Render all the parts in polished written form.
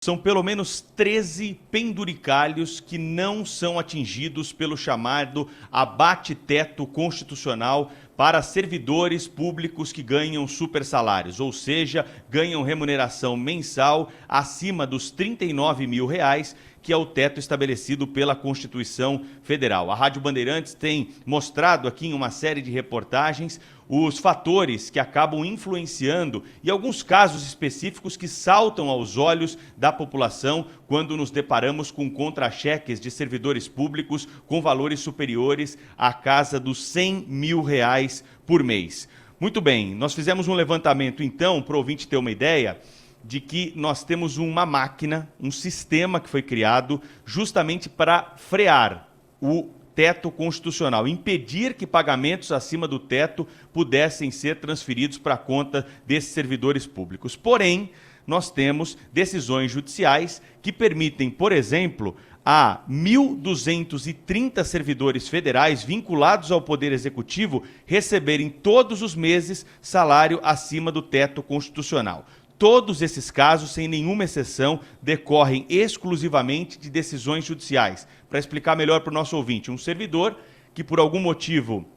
São pelo menos 13 penduricalhos que não são atingidos pelo chamado abate-teto constitucional para servidores públicos que ganham supersalários, ou seja, ganham remuneração mensal acima dos R$ 39 mil, que é o teto estabelecido pela Constituição Federal. A Rádio Bandeirantes tem mostrado aqui em uma série de reportagens os fatores que acabam influenciando e alguns casos específicos que saltam aos olhos da população quando nos deparamos com contra-cheques de servidores públicos com valores superiores à casa dos R$ 100 mil por mês. Muito bem, nós fizemos um levantamento então, para o ouvinte ter uma ideia, de que nós temos uma máquina, um sistema que foi criado justamente para frear o teto constitucional, impedir que pagamentos acima do teto pudessem ser transferidos para a conta desses servidores públicos. Porém, nós temos decisões judiciais que permitem, por exemplo, a 1.230 servidores federais vinculados ao Poder Executivo receberem todos os meses salário acima do teto constitucional. Todos esses casos, sem nenhuma exceção, decorrem exclusivamente de decisões judiciais. Para explicar melhor para o nosso ouvinte, um servidor que por algum motivo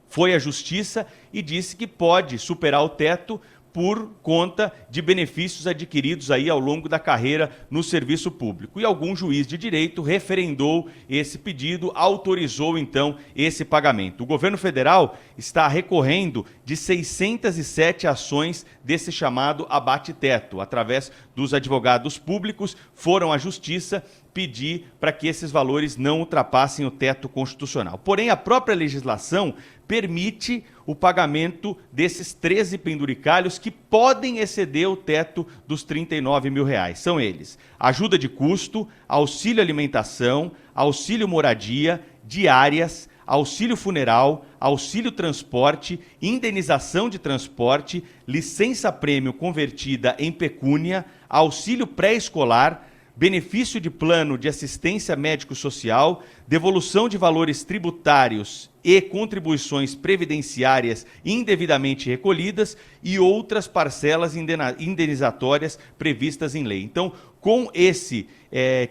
foi à justiça e disse que pode superar o teto por conta de benefícios adquiridos aí ao longo da carreira no serviço público. E algum juiz de direito referendou esse pedido, autorizou então esse pagamento. O governo federal está recorrendo de 607 ações desse chamado abate-teto. Através dos advogados públicos, foram à justiça pedir para que esses valores não ultrapassem o teto constitucional. Porém, a própria legislação permite o pagamento desses 13 penduricalhos que podem exceder o teto dos R$ 39 mil. São eles: ajuda de custo, auxílio alimentação, auxílio moradia, diárias, auxílio funeral, auxílio transporte, indenização de transporte, licença-prêmio convertida em pecúnia, auxílio pré-escolar, benefício de plano de assistência médico-social, devolução de valores tributários e contribuições previdenciárias indevidamente recolhidas e outras parcelas indenizatórias previstas em lei. Então, com esse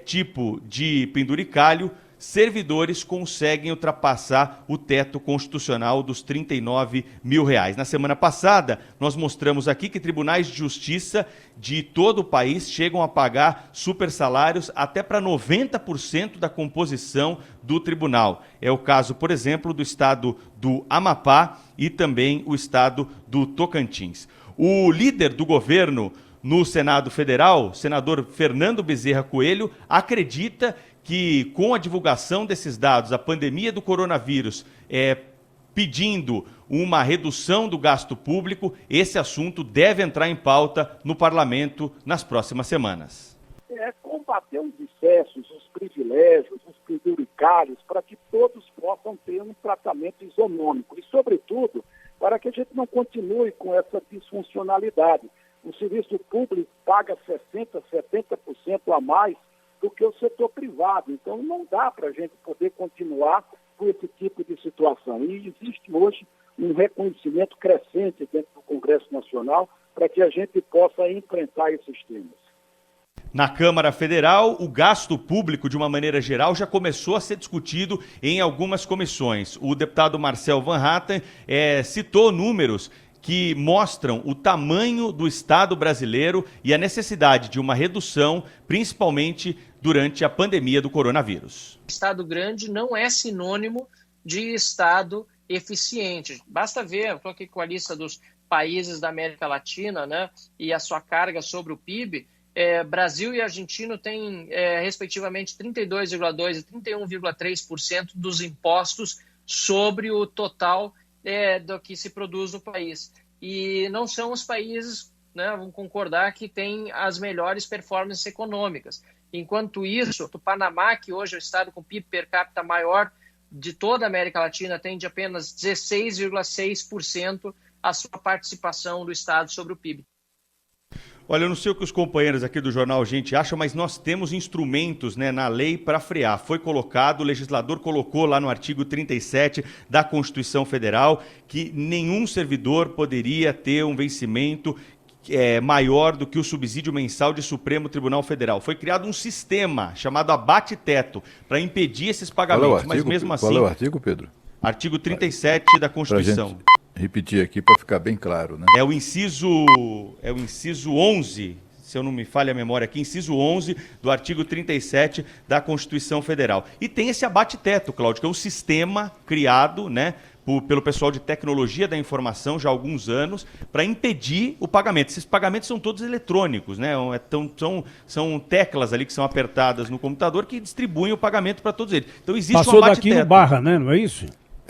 tipo de penduricalho, servidores conseguem ultrapassar o teto constitucional dos R$ 39 mil. Na semana passada, nós mostramos aqui que tribunais de justiça de todo o país chegam a pagar supersalários até para 90% da composição do tribunal. É o caso, por exemplo, do estado do Amapá e também o estado do Tocantins. O líder do governo no Senado Federal, senador Fernando Bezerra Coelho, acredita que com a divulgação desses dados, a pandemia do coronavírus pedindo uma redução do gasto público, esse assunto deve entrar em pauta no parlamento nas próximas semanas. Combater os excessos, os privilégios, os penduricalhos, para que todos possam ter um tratamento isonômico e, sobretudo, para que a gente não continue com essa disfuncionalidade. O serviço público paga 60%, 70% a mais do que o setor privado. Então, não dá para a gente poder continuar com esse tipo de situação. E existe hoje um reconhecimento crescente dentro do Congresso Nacional para que a gente possa enfrentar esses temas. Na Câmara Federal, o gasto público, de uma maneira geral, já começou a ser discutido em algumas comissões. O deputado Marcel Van Hatten citou números que mostram o tamanho do Estado brasileiro e a necessidade de uma redução, principalmente durante a pandemia do coronavírus. Estado grande não é sinônimo de Estado eficiente. Basta ver, eu estou aqui com a lista dos países da América Latina, né, e a sua carga sobre o PIB. Brasil e Argentina têm, respectivamente, 32,2% e 31,3% dos impostos sobre o total do que se produz no país. E não são os países, né, vamos concordar, que têm as melhores performances econômicas. Enquanto isso, o Panamá, que hoje é o estado com PIB per capita maior de toda a América Latina, tem de apenas 16,6% a sua participação do estado sobre o PIB. Olha, eu não sei o que os companheiros aqui do Jornal Gente acham, mas nós temos instrumentos, né, na lei para frear. Foi colocado, o legislador colocou lá no artigo 37 da Constituição Federal que nenhum servidor poderia ter um vencimento maior do que o subsídio mensal de Supremo Tribunal Federal. Foi criado um sistema chamado abate-teto para impedir esses pagamentos. Mas mesmo assim... Qual é o artigo, Pedro? Artigo 37 da Constituição. Pra gente repetir aqui para ficar bem claro, né? É o inciso 11, se eu não me falha a memória aqui, inciso 11 do artigo 37 da Constituição Federal. E tem esse abate-teto, Cláudio, que é um sistema criado, né, pelo pessoal de tecnologia da informação já há alguns anos, para impedir o pagamento. Esses pagamentos são todos eletrônicos, né? São teclas ali que são apertadas no computador que distribuem o pagamento para todos eles. Então existe Passou um abate-teto. daquilo barra, né? Não é isso?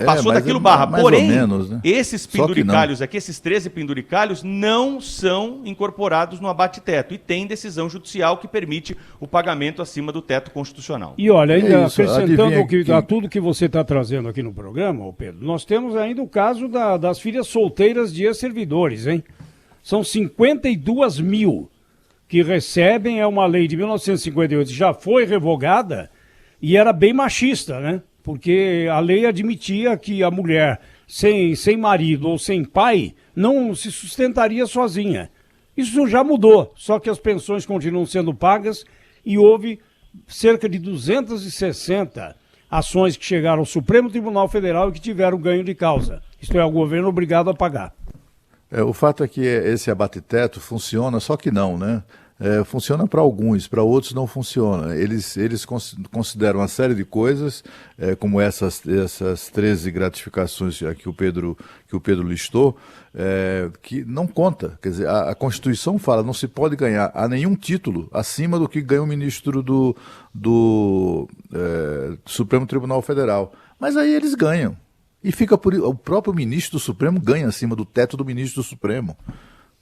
Passou daquilo barra. Mais Porém, ou menos, né? esses penduricalhos aqui, esses 13 penduricalhos, não são incorporados no abate-teto. E tem decisão judicial que permite o pagamento acima do teto constitucional. E olha, ainda acrescentando adivinha a tudo que você está trazendo aqui no programa, Pedro, nós temos ainda o caso das filhas solteiras de ex-servidores, hein? São 52 mil que recebem, é uma lei de 1958, já foi revogada e era bem machista, né? Porque a lei admitia que a mulher sem marido ou sem pai não se sustentaria sozinha. Isso já mudou, só que as pensões continuam sendo pagas e houve cerca de 260 ações que chegaram ao Supremo Tribunal Federal e que tiveram ganho de causa. Isto é, o governo obrigado a pagar. O fato é que esse abate-teto funciona, só que não, né? Funciona para alguns, para outros não funciona. Eles consideram uma série de coisas, como essas 13 gratificações que o Pedro listou, que não conta. Quer dizer, a Constituição fala não se pode ganhar a nenhum título acima do que ganha o ministro do Supremo Tribunal Federal. Mas aí eles ganham. E o próprio ministro do Supremo ganha acima do teto do ministro do Supremo.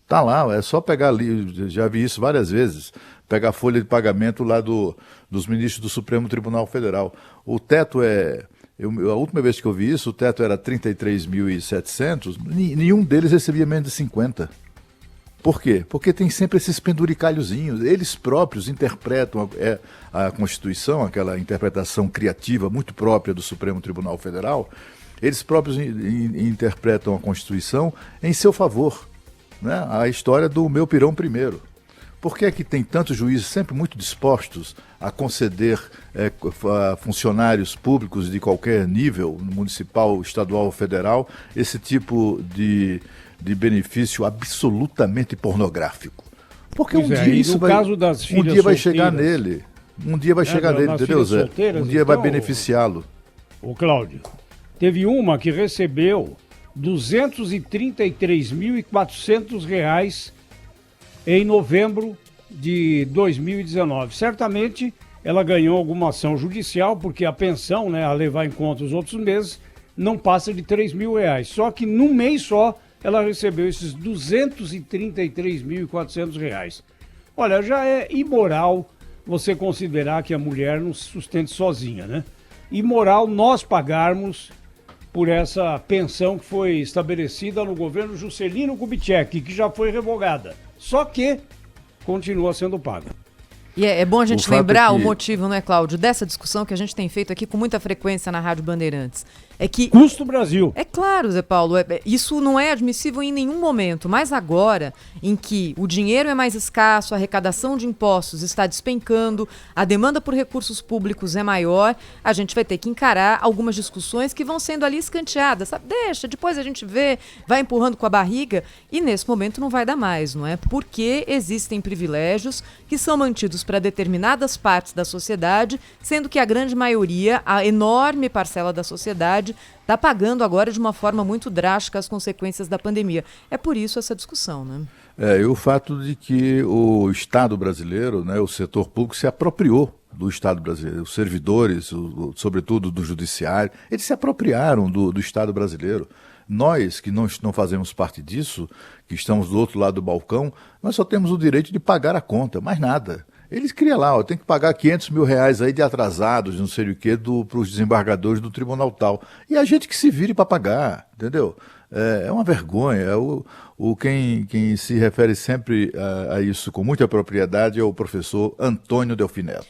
Tá lá, é só pegar ali, já vi isso várias vezes, pegar a folha de pagamento lá dos ministros do Supremo Tribunal Federal. O teto a última vez que eu vi isso, o teto era 33.700, nenhum deles recebia menos de 50. Por quê? Porque tem sempre esses penduricalhozinhos, eles próprios interpretam a Constituição, aquela interpretação criativa muito própria do Supremo Tribunal Federal, eles próprios interpretam a Constituição em seu favor. Né? A história do meu pirão primeiro. Por que é que tem tantos juízes sempre muito dispostos a conceder a funcionários públicos de qualquer nível, municipal, estadual ou federal, esse tipo de benefício absolutamente pornográfico? Porque um dia vai chegar nele. Um dia vai chegar nele, entendeu, Zé? Um dia vai beneficiá-lo. Ô, Cláudio, teve uma que recebeu R$ 233.400 em novembro de 2019. Certamente ela ganhou alguma ação judicial, porque a pensão, né, a levar em conta os outros meses, não passa de R$ 3.000. Só que num mês só ela recebeu esses R$ 233.400. Olha, já é imoral você considerar que a mulher não se sustente sozinha, né? Imoral nós pagarmos por essa pensão que foi estabelecida no governo Juscelino Kubitschek, que já foi revogada. Só que continua sendo paga. E é bom a gente lembrar o motivo, não é, Cláudio, dessa discussão que a gente tem feito aqui com muita frequência na Rádio Bandeirantes. É que custo Brasil. É claro, Zé Paulo, isso não é admissível em nenhum momento, mas agora, em que o dinheiro é mais escasso, a arrecadação de impostos está despencando, a demanda por recursos públicos é maior, a gente vai ter que encarar algumas discussões que vão sendo ali escanteadas, sabe? Deixa, depois a gente vê, vai empurrando com a barriga, e nesse momento não vai dar mais, não é? Porque existem privilégios que são mantidos para determinadas partes da sociedade, sendo que a grande maioria, a enorme parcela da sociedade, está pagando agora de uma forma muito drástica as consequências da pandemia. É por isso essa discussão, né? E o fato de que o Estado brasileiro, né, o setor público se apropriou do Estado brasileiro, os servidores, sobretudo do judiciário, eles se apropriaram do Estado brasileiro. Nós, que não fazemos parte disso, que estamos do outro lado do balcão, nós só temos o direito de pagar a conta, mais nada. Eles criam lá, tem que pagar R$500 mil aí de atrasados, não sei o quê, para os desembargadores do tribunal tal. E a gente que se vire para pagar, entendeu? É uma vergonha. Quem se refere sempre a isso com muita propriedade é o professor Antônio Delfim Neto.